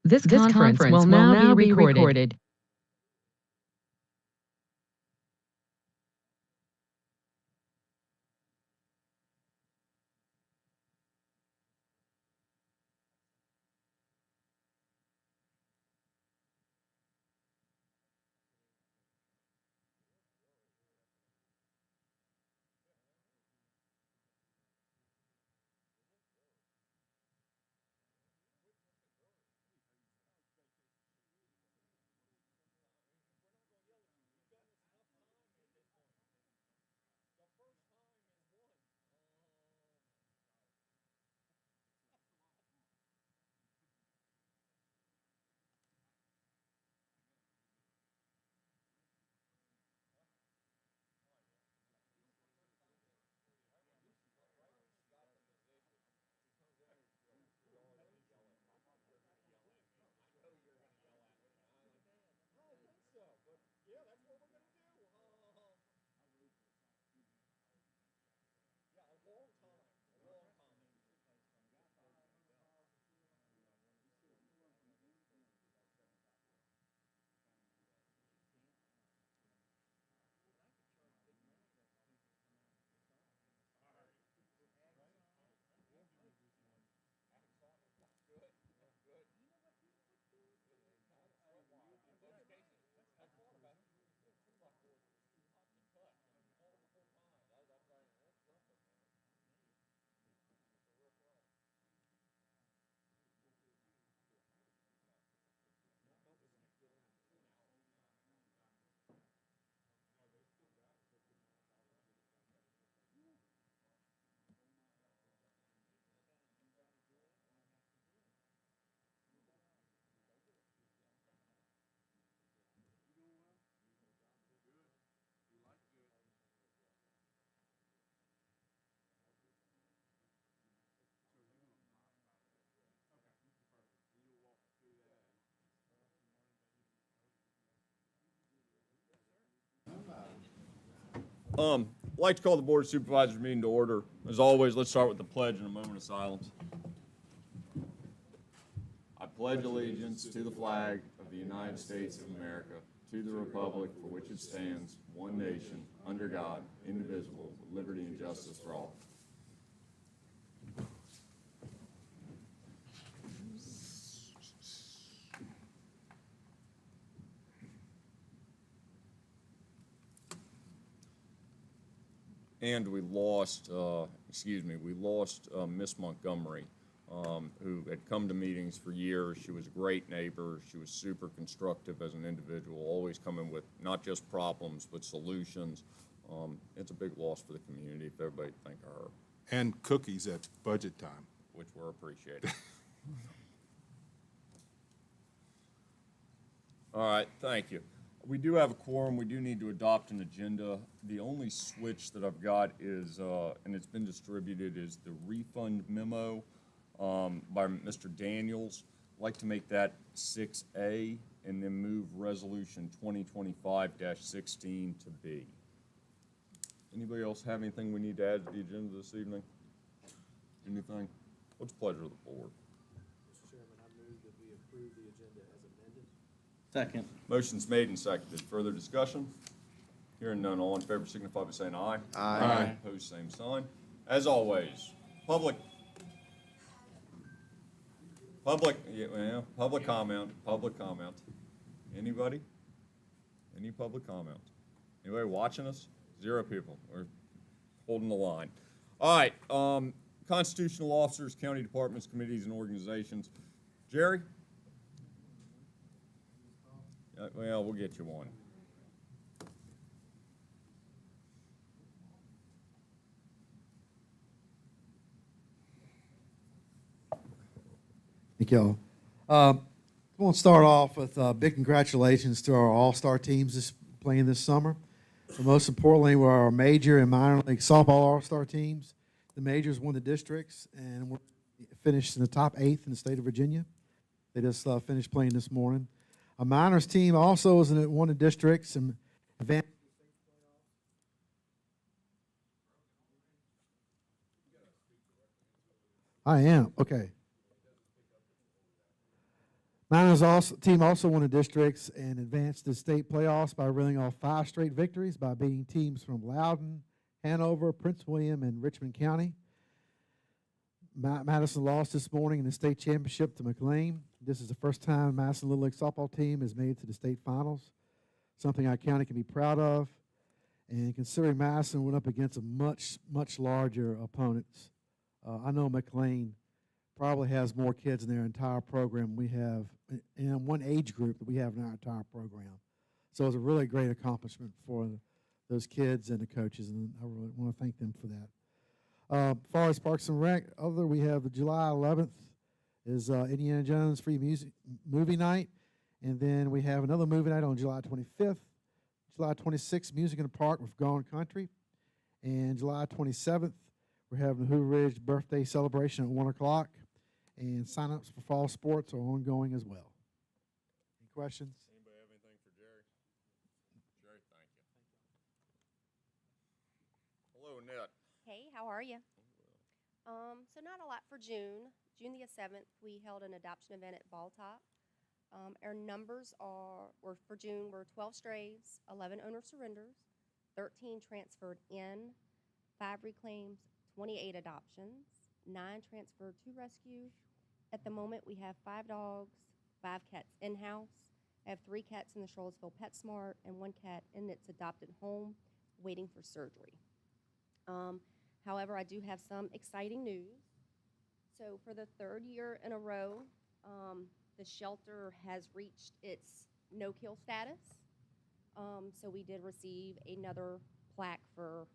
This conference will now be recorded. I'd like to call the Board of Supervisors meeting to order. As always, let's start with the pledge and a moment of silence. I pledge allegiance to the flag of the United States of America, to the republic for which it stands, one nation, under God, indivisible, with liberty and justice for all. And we lost Miss Montgomery, who had come to meetings for years. She was a great neighbor. She was super constructive as an individual, always coming with not just problems, but solutions. It's a big loss for the community if everybody think of her. And cookies at budget time. Which were appreciated. All right, thank you. We do have a quorum. We do need to adopt an agenda. The only switch that I've got is, and it's been distributed, is the refund memo by Mr. Daniels. I'd like to make that 6A and then move resolution 2025-16 to B. Anybody else have anything we need to add to the agenda this evening? Anything? What's the pleasure of the board? Mr. Chairman, I move that we approve the agenda as amended. Second. Motion's made and seconded. Further discussion? Hearing none, all in favor signify by saying aye. Aye. Opposed, same sign. As always, public comment. Anybody? Any public comment? Anybody watching us? 0 people. We're holding the line. All right, constitutional officers, county departments, committees, and organizations. Jerry? Well, we'll get you one. Thank y'all. I want to start off with big congratulations to our all-star teams playing this summer. But most importantly, were our major and minor league softball all-star teams. The majors won the districts and were finished in the top 8th in the state of Virginia. They just finished playing this morning. A minors team also won the districts and advanced. I am, okay. Team also won the districts and advanced to state playoffs by reeling off 5 straight victories by beating teams from Loudoun, Hanover, Prince William, and Richmond County. Madison lost this morning in the state championship to McLean. This is the first time Madison Little League softball team has made it to the state finals, something our county can be proud of. And considering Madison went up against a much larger opponents, I know McLean probably has more kids in their entire program we have, in one age group that we have in our entire program. So it was a really great accomplishment for those kids and the coaches, and I really want to thank them for that. As far as Parks and Rec, we have the July 11th is Indiana Jones free movie night, and then we have another movie night on July 25th. July 26th, Music in the Park with Gone Country, and July 27th, we're having the Hoover Ridge birthday celebration at 1 o'clock, and sign-ups for fall sports are ongoing as well. Any questions? Anybody have anything for Jerry? Jerry, thank you. Hello, Annette. Hey, how are you? So not a lot for June. June the 7th, we held an adoption event at Ball Top. Our numbers for June were 12 strays, 11 owner surrenders, 13 transferred in, 5 reclaims, 28 adoptions, 9 transferred to rescue. At the moment, we have 5 dogs, 5 cats in-house. I have 3 cats in the Charlottesville PetSmart and 1 cat in its adopted home waiting for surgery. However, I do have some exciting news. So for the 3rd year in a row, the shelter has reached its no-kill status. So we did receive another plaque for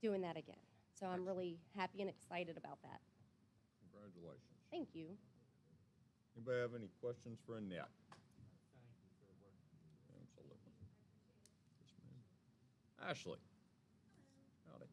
doing that again. So I'm really happy and excited about that. Congratulations. Thank you. Anybody have any questions for Annette? Absolutely. Yes, ma'am. Ashley. Howdy.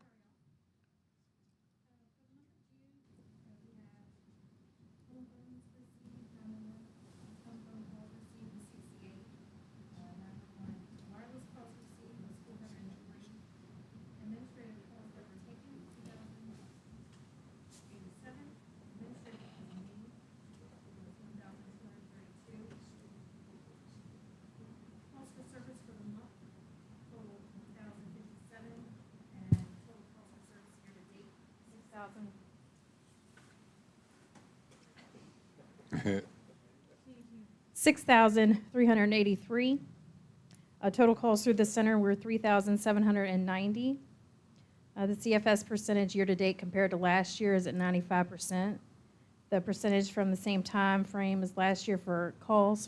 $6,383. Total calls through the center were 3,790. The CFS percentage year-to-date compared to last year is at 95%. The percentage from the same time frame as last year for calls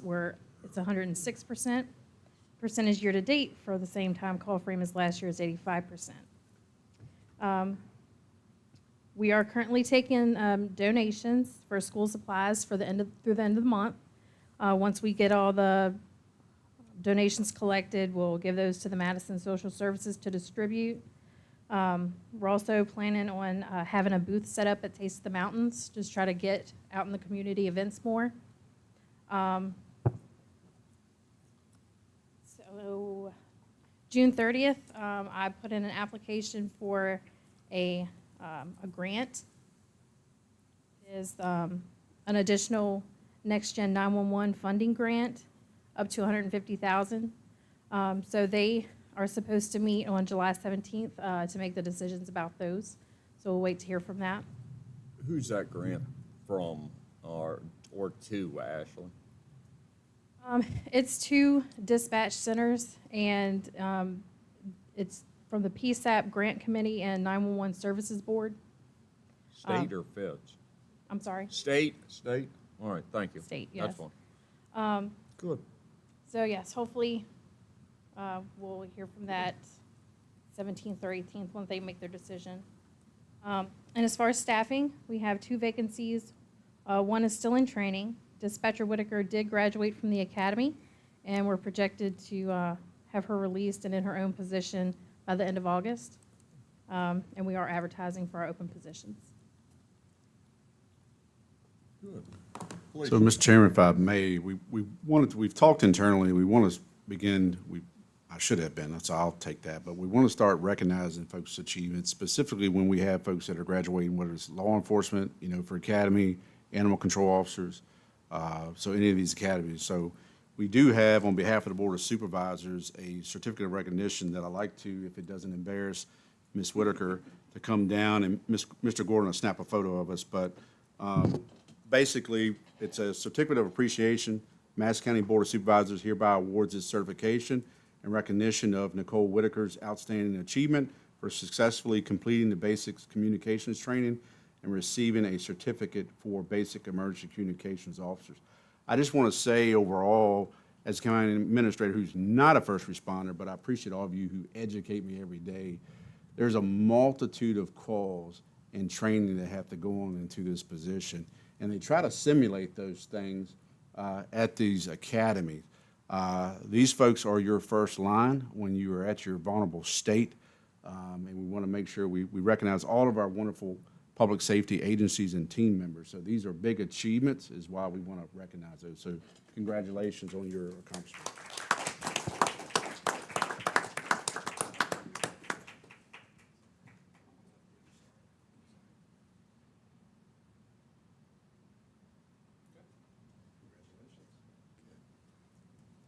it's 106%. Percentage year-to-date for the same time call frame as last year is 85%. We are currently taking donations for school supplies through the end of the month. Once we get all the donations collected, we'll give those to the Madison Social Services to distribute. We're also planning on having a booth set up at Taste of the Mountains, just try to get out in the community events more. So June 30th, I put in an application for a grant. It is an additional Next Gen 911 funding grant up to $150,000. So they are supposed to meet on July 17th to make the decisions about those. So we'll wait to hear from that. Who's that grant from or to, Ashley? It's 2 dispatch centers, and it's from the PSAP Grant Committee and 911 Services Board. State or feds? I'm sorry? State? All right, thank you. State, yes. That's fine. Good. So yes, hopefully we'll hear from that 17th or 18th when they make their decision. And as far as staffing, we have 2 vacancies. One is still in training. Dispatcher Whitaker did graduate from the academy, and we're projected to have her released and in her own position by the end of August. And we are advertising for our open positions. Good. Please. So, Mr. Chairman, if I may, we've talked internally, we want to begin, I should have been, so I'll take that, but we want to start recognizing folks' achievements, specifically when we have folks that are graduating, whether it's law enforcement, for academy, animal control officers, so any of these academies. So we do have, on behalf of the Board of Supervisors, a certificate of recognition that I like to, if it doesn't embarrass Ms. Whitaker, to come down, and Mr. Gordon will snap a photo of us. But basically, it's a certificate of appreciation. Madison County Board of Supervisors hereby awards this certification in recognition of Nicole Whitaker's outstanding achievement for successfully completing the basic communications training and receiving a certificate for basic emergency communications officers. I just want to say overall, as county administrator who's not a first responder, but I appreciate all of you who educate me every day, there's a multitude of calls and training that have to go on into this position. And they try to simulate those things at these academies. These folks are your first line when you are at your vulnerable state. And we want to make sure we recognize all of our wonderful public safety agencies and team members. So these are big achievements, is why we want to recognize those. So congratulations on your accomplishment.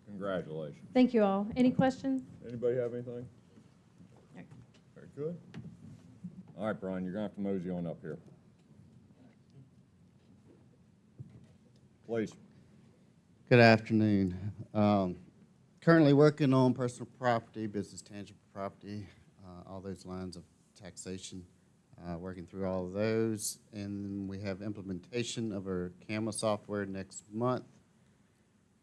Congratulations. Thank you all. Any questions? Anybody have anything? right. Very good. All right, Brian, you're going to have to mosey on up here. Please. Good afternoon. Currently working on personal property, business tangible property, all those lines of taxation, working through all of those. And we have implementation of our camera software next month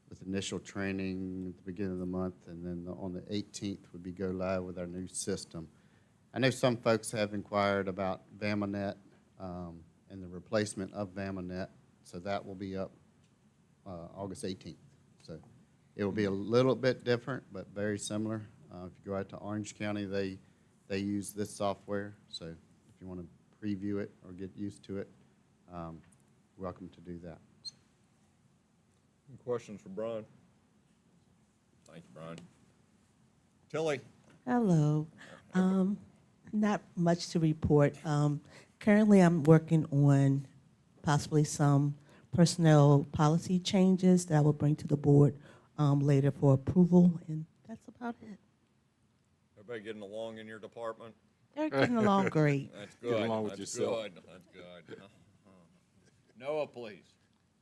with initial training at the beginning of the month, and then on the 18th would be go live with our new system. I know some folks have inquired about VamaNet and the replacement of VamaNet, so that will be up August 18th. So it will be a little bit different, but very similar. If you go out to Orange County, they use this software, so if you want to preview it or get used to it, welcome to do that. Any questions for Brian? Thank you, Brian. Tilly? Hello. Not much to report. Currently, I'm working on possibly some personnel policy changes that I will bring to the board later for approval, and that's about it. Everybody getting along in your department? They're getting along great. That's good. along with That's yourself. good. That's good. Noah, please.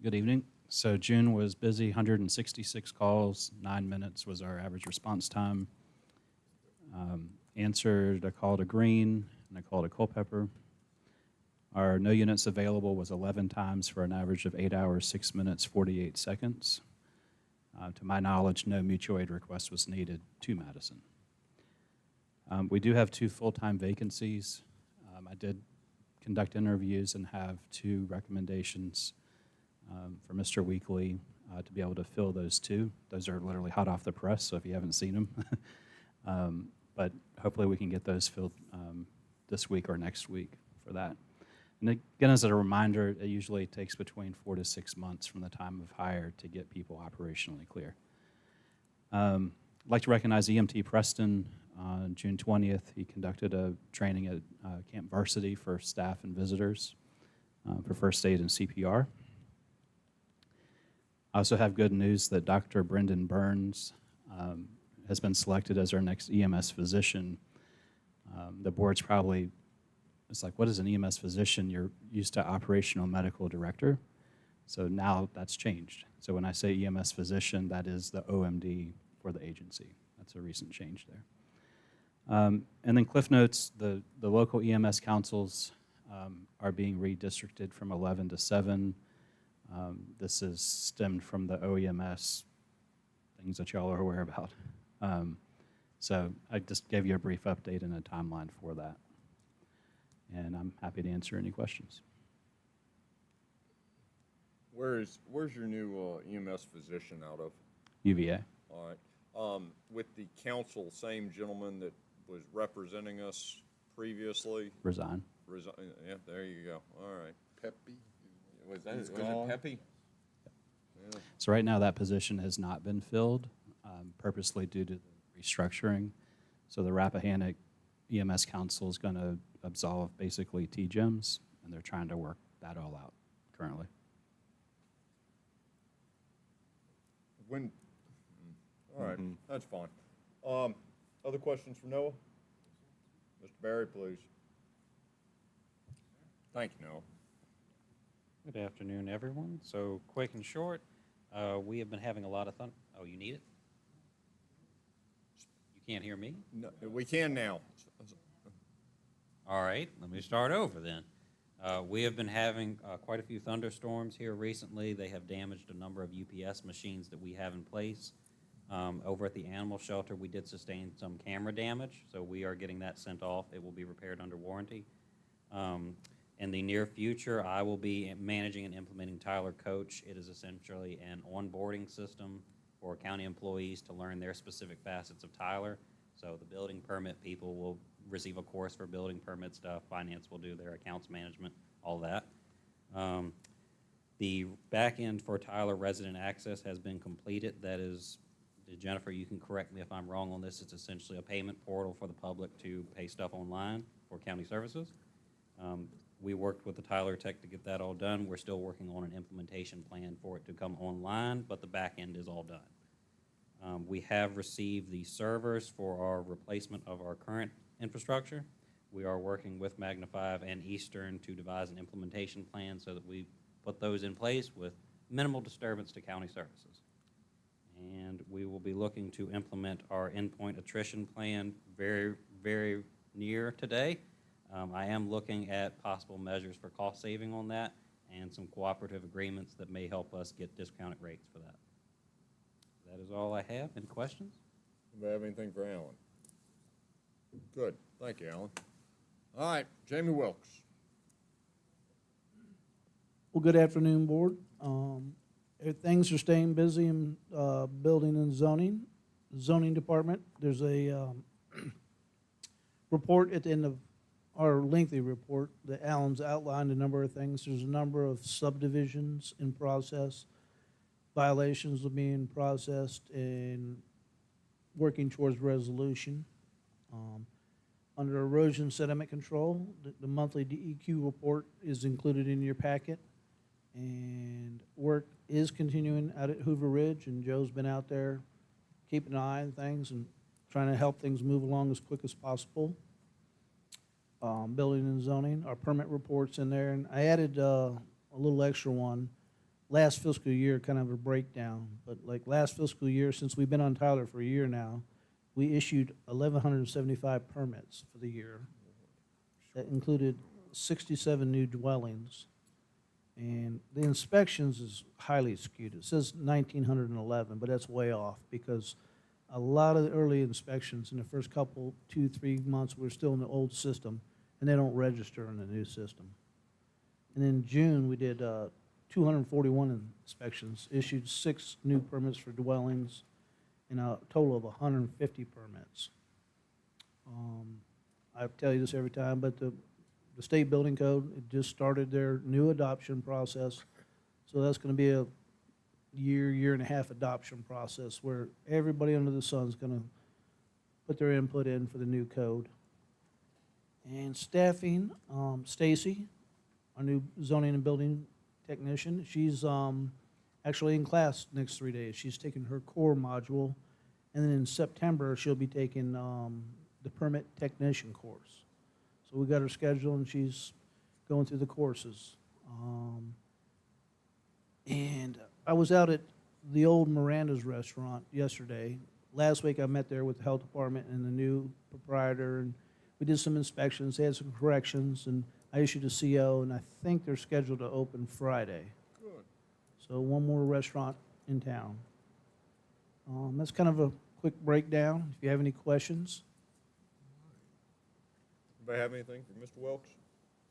Good evening. So June was busy, 166 calls, 9 minutes was our average response time. Answered a call to Green and a call to Culpeper. Our no units available was 11 times for an average of 8 hours, 6 minutes, 48 seconds. To my knowledge, no mutual aid request was needed to Madison. We do have 2 full-time vacancies. I did conduct interviews and have 2 recommendations for Mr. Weekly to be able to fill those 2. Those are literally hot off the press, so if you haven't seen them. But hopefully we can get those filled this week or next week for that. And again, as a reminder, it usually takes between 4 to 6 months from the time of hire to get people operationally clear. I'd like to recognize EMT Preston. On June 20th, he conducted a training at Camp Varsity for staff and visitors for first aid and CPR. I also have good news that Dr. Brendan Burns has been selected as our next EMS physician. The board's probably, it's like, what is an EMS physician? You're used to operational medical director. So now that's changed. So when I say EMS physician, that is the OMD for the agency. That's a recent change there. And then Cliff Notes, the local EMS councils are being redistricted from 11 to 7. This is stemmed from the OEMS things that y'all are aware about. So I just gave you a brief update and a timeline for that. And I'm happy to answer any questions. Where's your new EMS physician out of? UVA. All right. With the council, same gentleman that was representing us previously? Resign. Yeah, there you go. All right. Pepe. Was He's it gone. Pepe? Yeah. So right now that position has not been filled purposely due to the restructuring. So the Rappahannock EMS Council is going to absolve basically TGEMS, and they're trying to work that all out currently. when, all right, that's fine. Other questions for Noah? Mr. Barry, please. Thank you, Noah. Good afternoon, everyone. So, quick and short, we have been having a lot of thunder. Oh, you need it? You can't hear me? No, we can now. All right, let me start over then. We have been having quite a few thunderstorms here recently. They have damaged a number of UPS machines that we have in place. Over at the animal shelter, we did sustain some camera damage, so we are getting that sent off. It will be repaired under warranty. In the near future, I will be managing and implementing Tyler Coach. It is essentially an onboarding system for county employees to learn their specific facets of Tyler. So the building permit people will receive a course for building permit stuff. Finance will do their accounts management, all that. The back end for Tyler resident access has been completed. That is, Jennifer, you can correct me if I'm wrong on this. It's essentially a payment portal for the public to pay stuff online for county services. We worked with the Tyler Tech to get that all done. We're still working on an implementation plan for it to come online, but the back end is all done. We have received the servers for our replacement of our current infrastructure. We are working with Magna 5 and Eastern to devise an implementation plan so that we put those in place with minimal disturbance to county services. And we will be looking to implement our endpoint attrition plan very, very near today. I am looking at possible measures for cost saving on that and some cooperative agreements that may help us get discounted rates for that. That is all I have. Any questions? Anybody have anything for Alan? Good, thank you, Alan. All right, Jamie Wilkes. Well, good afternoon, Board. Things are staying busy in building and zoning department. There's a report at the end of our lengthy report that Alan's outlined a number of things. There's a number of subdivisions in process, violations are being processed, and working towards resolution. Under erosion sediment control, the monthly DEQ report is included in your packet, and work is continuing out at Hoover Ridge, and Joe's been out there keeping an eye on things and trying to help things move along as quick as possible. Building and zoning, our permit reports in there, and I added a little extra one. Last fiscal year, kind of a breakdown, but like last fiscal year, since we've been on Tyler for a year now, we issued 1,175 permits for the year. That included 67 new dwellings. And the inspections is highly skewed. It says 1,911, but that's way off because a lot of the early inspections in the first couple, 2-3 months, we're still in the old system, and they don't register in the new system. And in June, we did 241 inspections, issued 6 new permits for dwellings, and a total of 150 permits. I tell you this every time, but the state building code, it just started their new adoption process. So that's going to be a year and a half adoption process where everybody under the sun is going to put their input in for the new code. And staffing, Stacy, our new zoning and building technician, she's actually in class next 3 days. She's taking her core module, and then in September she'll be taking the permit technician course. So we got her scheduled, and she's going through the courses. And I was out at the old Miranda's restaurant yesterday. Last week I met there with the health department and the new proprietor, and we did some inspections. They had some corrections, and I issued a CO, and I think they're scheduled to open Friday. Good. So one more restaurant in town. That's kind of a quick breakdown. If you have any questions. Anybody have anything for Mr. Wilkes?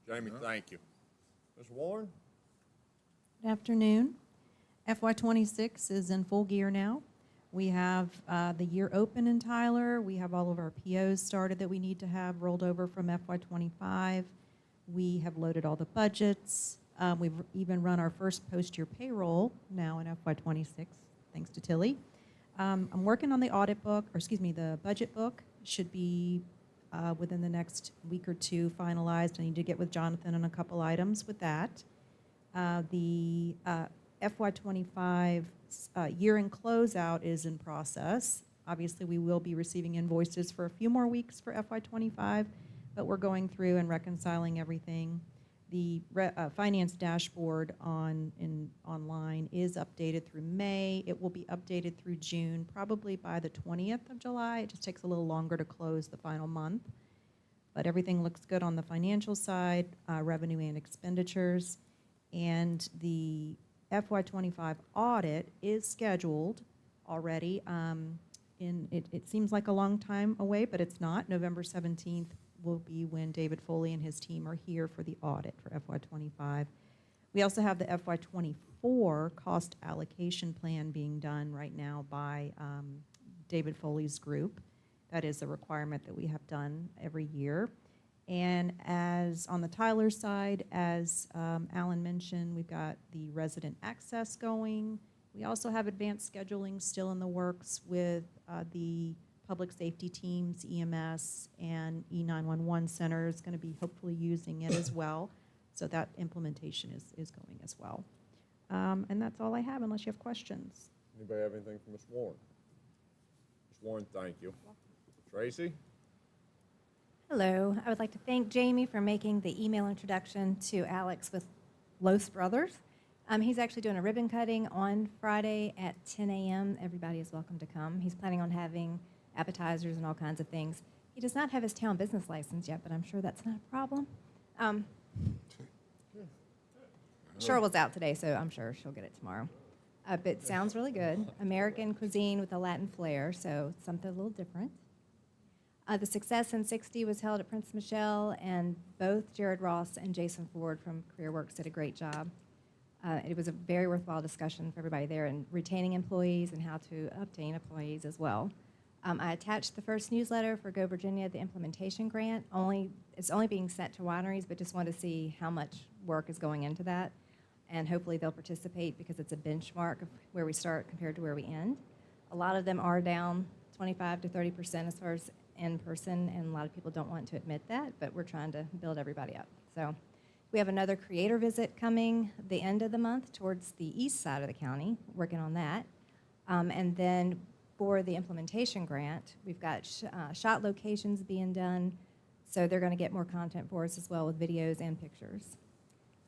Jamie, thank you. Mr. Warren? Good afternoon. FY26 is in full gear now. We have the year open in Tyler. We have all of our POs started that we need to have rolled over from FY25. We have loaded all the budgets. We've even run our first post-year payroll now in FY26, thanks to Tilly. I'm working on the audit book, or excuse me, the budget book. Should be within the next week or two finalized. I need to get with Jonathan on a couple items with that. The FY25 year-end closeout is in process. Obviously, we will be receiving invoices for a few more weeks for FY '25, but we're going through and reconciling everything. The finance dashboard online is updated through May. It will be updated through June, probably by the 20th of July. It just takes a little longer to close the final month. But everything looks good on the financial side, revenue and expenditures. And the FY '25 audit is scheduled already. It seems like a long time away, but it's not. November 17th will be when David Foley and his team are here for the audit for FY '25. We also have the FY '24 cost allocation plan being done right now by David Foley's group. That is a requirement that we have done every year. And as on the Tyler side, as Alan mentioned, we've got the resident access going. We also have advanced scheduling still in the works with the public safety teams, EMS, and E911 Center is going to be hopefully using it as well. So that implementation is going as well. And that's all I have, unless you have questions. Anybody have anything for Ms. Warren? Ms. Warren, thank you. Tracy? Hello. I would like to thank Jamie for making the email introduction to Alex with Los Brothers. He's actually doing a ribbon cutting on Friday at 10 a.m. Everybody is welcome to come. He's planning on having appetizers and all kinds of things. He does not have his town business license yet, but I'm sure that's not a problem. Cheryl's out today, so I'm sure she'll get it tomorrow. But it sounds really good. American cuisine with a Latin flair, so something a little different. The Success in 60 was held at Prince Michelle, and both Jared Ross and Jason Ford from CareerWorks did a great job. It was a very worthwhile discussion for everybody there, and retaining employees and how to obtain employees as well. I attached the first newsletter for Go Virginia, the implementation grant. It's only being sent to wineries, but just wanted to see how much work is going into that. And hopefully they'll participate because it's a benchmark of where we start compared to where we end. A lot of them are down 25 to 30% as far as in person, and a lot of people don't want to admit that, but we're trying to build everybody up. So we have another creator visit coming the end of the month towards the east side of the county, working on that. And then for the implementation grant, we've got shot locations being done, so they're going to get more content for us as well with videos and pictures.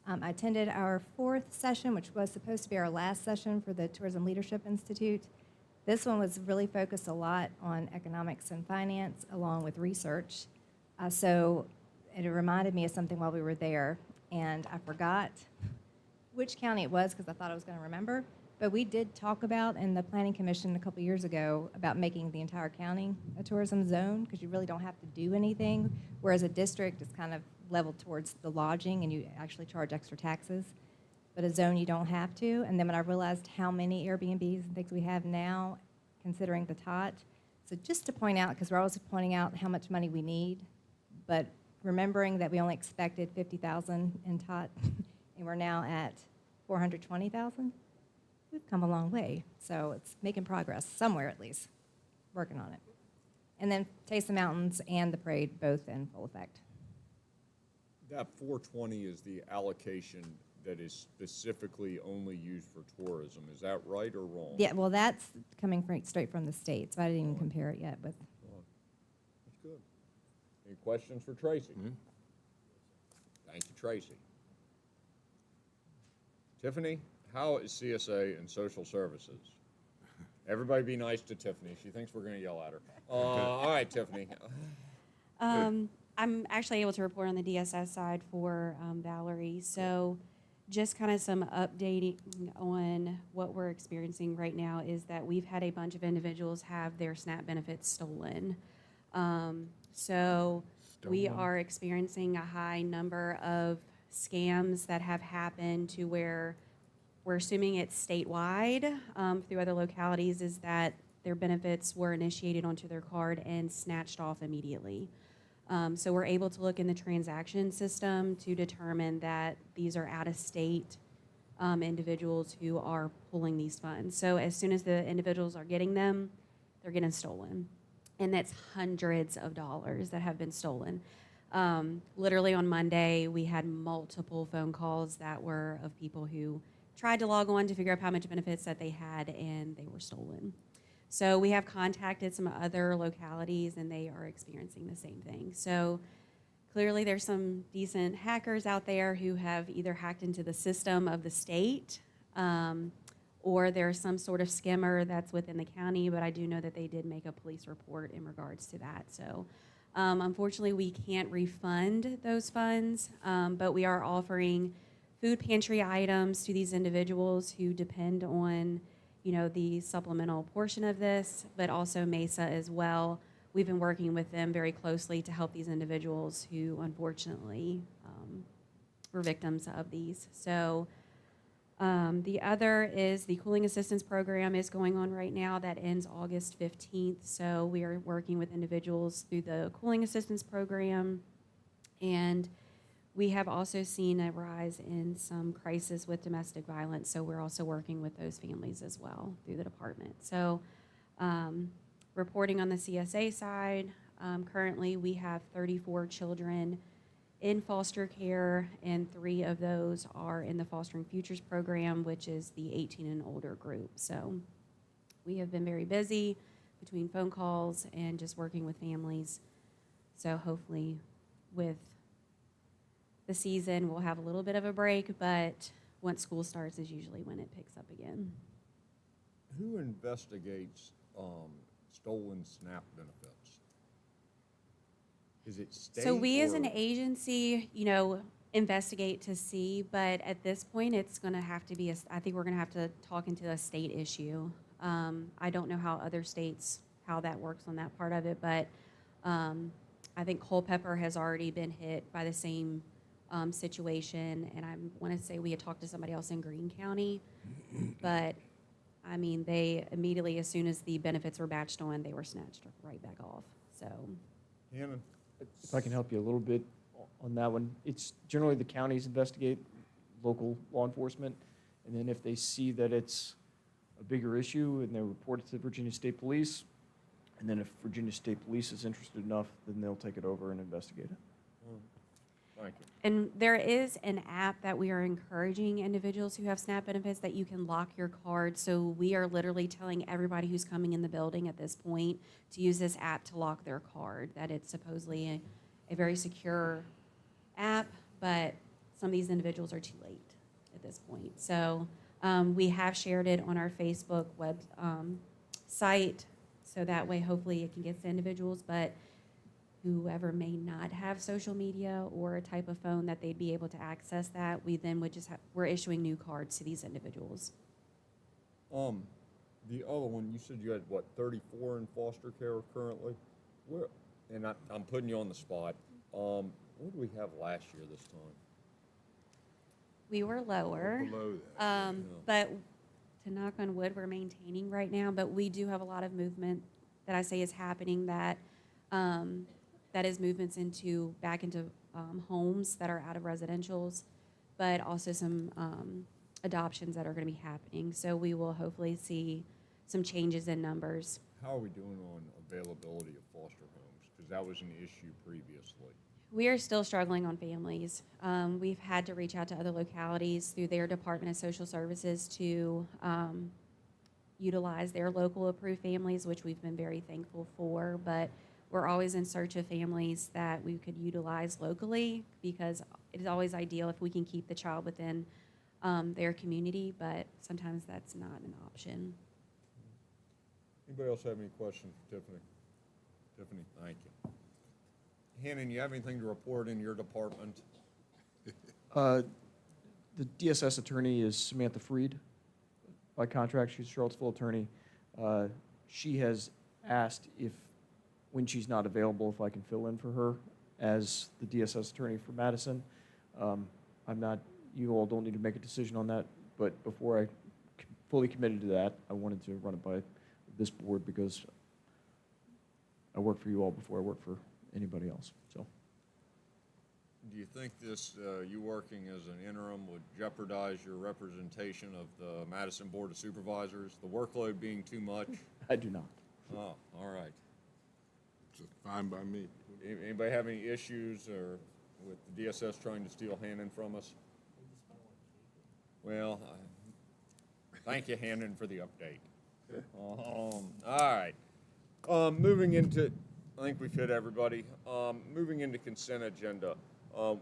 I attended our 4th session, which was supposed to be our last session for the Tourism Leadership Institute. This one was really focused a lot on economics and finance along with research. So it reminded me of something while we were there, and I forgot which county it was because I thought I was going to remember. But we did talk about in the Planning Commission a couple years ago about making the entire county a tourism zone because you really don't have to do anything, whereas a district is kind of leveled towards the lodging and you actually charge extra taxes. But a zone you don't have to. And then when I realized how many Airbnbs and things we have now, considering the tot. So just to point out, because we're always pointing out how much money we need, but remembering that we only expected 50,000 in tot, and we're now at 420,000, we've come a long way. So it's making progress, somewhere at least, working on it. And then Taste the Mountains and the parade, both in full effect. That 420 is the allocation that is specifically only used for tourism. Is that right or wrong? Yeah, well, that's coming straight from the state, so I didn't even compare it yet. But That's good. Any questions for Tracy? Thank you, Tracy. Tiffany, how is CSA and social services? Everybody be nice to Tiffany. She thinks we're going to yell at her. All right, Tiffany. I'm actually able to report on the DSS side for Valerie. So just kind of some updating on what we're experiencing right now is that we've had a bunch of individuals have their SNAP benefits stolen. So we are experiencing a high number of scams that have happened to where we're assuming it's statewide through other localities, is that their benefits were initiated onto their card and snatched off immediately. So we're able to look in the transaction system to determine that these are out-of-state individuals who are pulling these funds. So as soon as the individuals are getting them, they're getting stolen. And that's hundreds of dollars that have been stolen. Literally on Monday, we had multiple phone calls that were of people who tried to log on to figure out how much benefits that they had, and they were stolen. So we have contacted some other localities, and they are experiencing the same thing. So clearly there's some decent hackers out there who have either hacked into the system of the state, or there's some sort of skimmer that's within the county, but I do know that they did make a police report in regards to that. So unfortunately, we can't refund those funds, but we are offering food pantry items to these individuals who depend on, you know, the supplemental portion of this, but also MESA as well. We've been working with them very closely to help these individuals who unfortunately were victims of these. So the other is the cooling assistance program is going on right now. That ends August 15th. So we are working with individuals through the cooling assistance program. And we have also seen a rise in some crisis with domestic violence. So we're also working with those families as well through the department. So reporting on the CSA side, currently we have 34 children in foster care, and 3 of those are in the Fostering Futures program, which is the 18 and older group. So we have been very busy between phone calls and just working with families. So hopefully with the season, we'll have a little bit of a break, but once school starts is usually when it picks up again. Who investigates stolen SNAP benefits? Is it state? So we as an or- agency, you know, investigate to see, but at this point, it's going to have to be, I think we're going to have to talk into a state issue. I don't know how other states, how that works on that part of it, but I think Culpeper has already been hit by the same situation, and I want to say we had talked to somebody else in Greene County, but I mean, they immediately, as soon as the benefits were batched on, they were snatched right back off. So, Hannon? If I can help you a little bit on that one, it's generally the counties investigate local law enforcement, and then if they see that it's a bigger issue, and they report it to Virginia State Police, and then if Virginia State Police is interested enough, then they'll take it over and investigate it. Thank you. and there is an app that we are encouraging individuals who have SNAP benefits that you can lock your card. So we are literally telling everybody who's coming in the building at this point to use this app to lock their card, that it's supposedly a very secure app, but some of these individuals are too late at this point. So we have shared it on our Facebook web site, so that way hopefully it can get to individuals, but whoever may not have social media or a type of phone that they'd be able to access that, we then would just we're issuing new cards to these individuals. The other one, you said you had, what, 34 in foster care currently? Where, and I'm putting you on the spot. What did we have last year this time? We were lower, Below that. but to knock on wood, we're maintaining right now, but we do have a lot of movement that I say is happening that that is movements back into homes that are out of residentials, but also some adoptions that are going to be happening. So we will hopefully see some changes in numbers. How are we doing on availability of foster homes? Because that was an issue previously. We are still struggling on families. We've had to reach out to other localities through their Department of Social Services to utilize their local approved families, which we've been very thankful for, but we're always in search of families that we could utilize locally, because it is always ideal if we can keep the child within their community, but sometimes that's not an option. Anybody else have any questions for Tiffany? Tiffany, thank you. Hannon, you have anything to report in your department? The DSS attorney is Samantha Freed. By contract, she's a Charlottesville attorney. She has asked if, when she's not available, if I can fill in for her as the DSS attorney for Madison. I'm not, you all don't need to make a decision on that, but before I fully committed to that, I wanted to run it by this board because I work for you all before I work for anybody else, so. Do you think this, you working as an interim would jeopardize your representation of the Madison Board of Supervisors, the workload being too much? I do not. Oh, all right. It's fine by me. Anybody have any issues or with the DSS trying to steal Hannon from us? Well, Thank you, Hannon, for the update. All right. Moving into, I think we've hit everybody. Moving into consent agenda.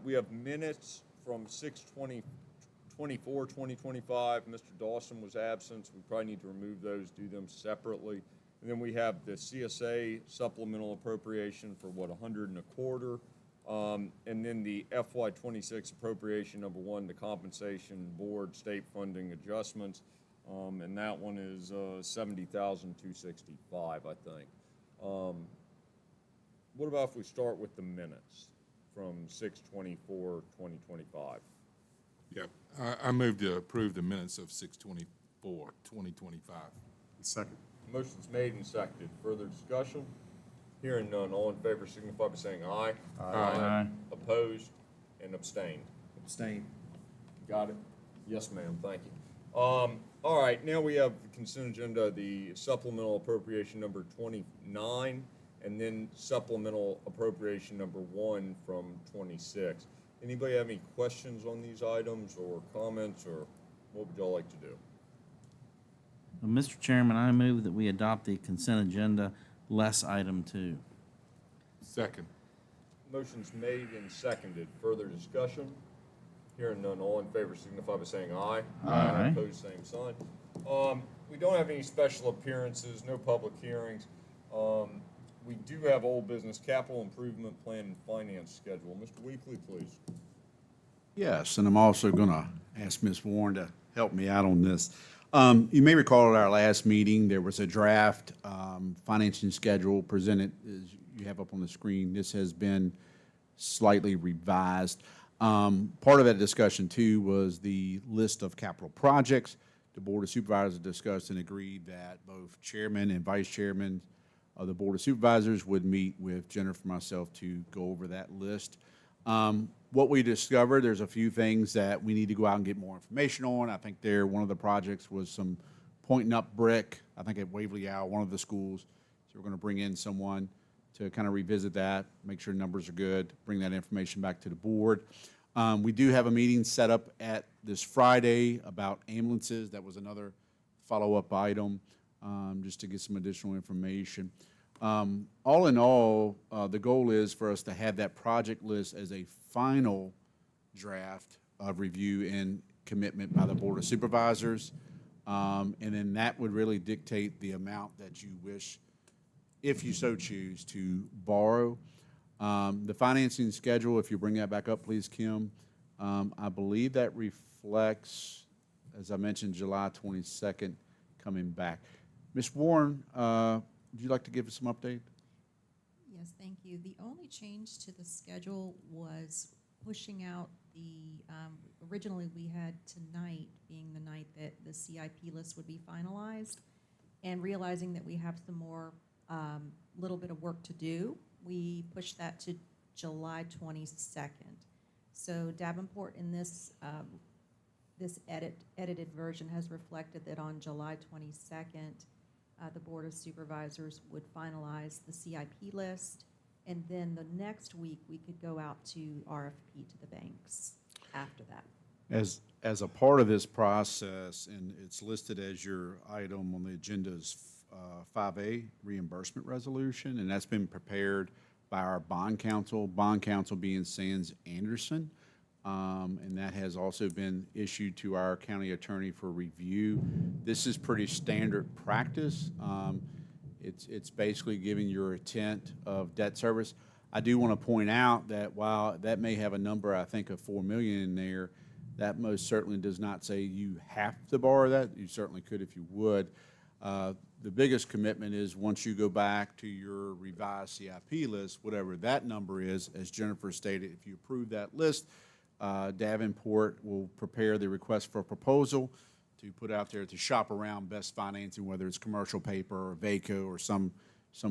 We have minutes from 6/24/2025. Mr. Dawson was absent, so we probably need to remove those, do them separately. And then we have the CSA supplemental appropriation for what, 100 and a quarter. And then the FY26 appropriation number 1, the compensation board state funding adjustments. And that one is $70,265, I think. What about if we start with the minutes from 6/24/2025? Yep. I move to approve the minutes of 6/24/2025. Second. Motion's made and seconded. Further discussion? Hearing none. All in favor signify by saying aye. Aye. Opposed and abstained. Abstain. Got it? Yes, ma'am. Thank you. All right, now we have the consent agenda, the supplemental appropriation number 29, and then supplemental appropriation number 1 from 26. Anybody have any questions on these items or comments, or what would y'all like to do? Mr. Chairman, I move that we adopt the consent agenda less item 2. Second. Motion's made and seconded. Further discussion? Hearing none. All in favor signify by saying aye. Aye. Opposed, same sign. We don't have any special appearances, no public hearings. We do have old business capital improvement plan and finance schedule. Mr. Weekly, please. Yes, and I'm also going to ask Ms. Warren to help me out on this. You may recall at our last meeting, there was a draft financing schedule presented, as you have up on the screen. This has been slightly revised. Part of that discussion, too, was the list of capital projects. The Board of Supervisors discussed and agreed that both chairman and vice chairman of the Board of Supervisors would meet with Jennifer and myself to go over that list. What we discovered, there's a few things that we need to go out and get more information on. I think one of the projects was some pointing up brick, I think at Waverly Owl, one of the schools. So we're going to bring in someone to kind of revisit that, make sure numbers are good, bring that information back to the board. We do have a meeting set up at this Friday about ambulances. That was another follow-up item, just to get some additional information. All in all, the goal is for us to have that project list as a final draft of review and commitment by the Board of Supervisors. And then that would really dictate the amount that you wish, if you so choose, to borrow. The financing schedule, if you bring that back up, please, Kim. I believe that reflects, as I mentioned, July 22nd coming back. Ms. Warren, would you like to give us some update? Yes, thank you. The only change to the schedule was pushing out originally we had tonight being the night that the CIP list would be finalized, and realizing that we have some more, little bit of work to do, we pushed that to July 22nd. So Davenport in this edited version has reflected that on July 22nd, the Board of Supervisors would finalize the CIP list, and then the next week we could go out to RFP to the banks after that. As a part of this process, and it's listed as your item on the agenda is 5A, reimbursement resolution, and that's been prepared by our bond counsel being Sands Anderson. And that has also been issued to our county attorney for review. This is pretty standard practice. It's basically giving your intent of debt service. I do want to point out that while that may have a number, I think, of $4 million in there, that most certainly does not say you have to borrow that. You certainly could if you would. The biggest commitment is once you go back to your revised CIP list, whatever that number is, as Jennifer stated, if you approve that list, Davenport will prepare the request for a proposal to put out there to shop around best financing, whether it's commercial paper or VACO or some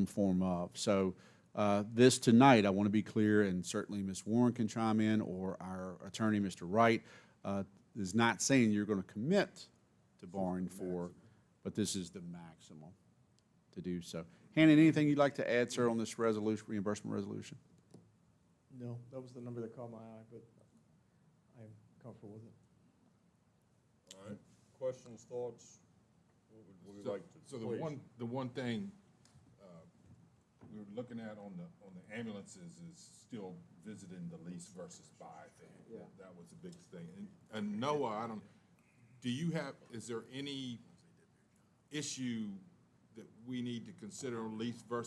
form of. So this tonight, I want to be clear, and certainly Ms. Warren can chime in, or our attorney, Mr. Wright, is not saying you're going to commit to borrowing for, but this is the maximum to do so. Hannon, anything you'd like to add, sir, on this resolution, reimbursement resolution? No, that was the number that caught my eye, but I'm comfortable with it. All right. questions, thoughts? What would we like to? So please? the one thing, we were looking at on the ambulances is still visiting the lease versus buy thing. Yeah. That was the biggest thing. And Noah, is there any issue that we need to consider lease versus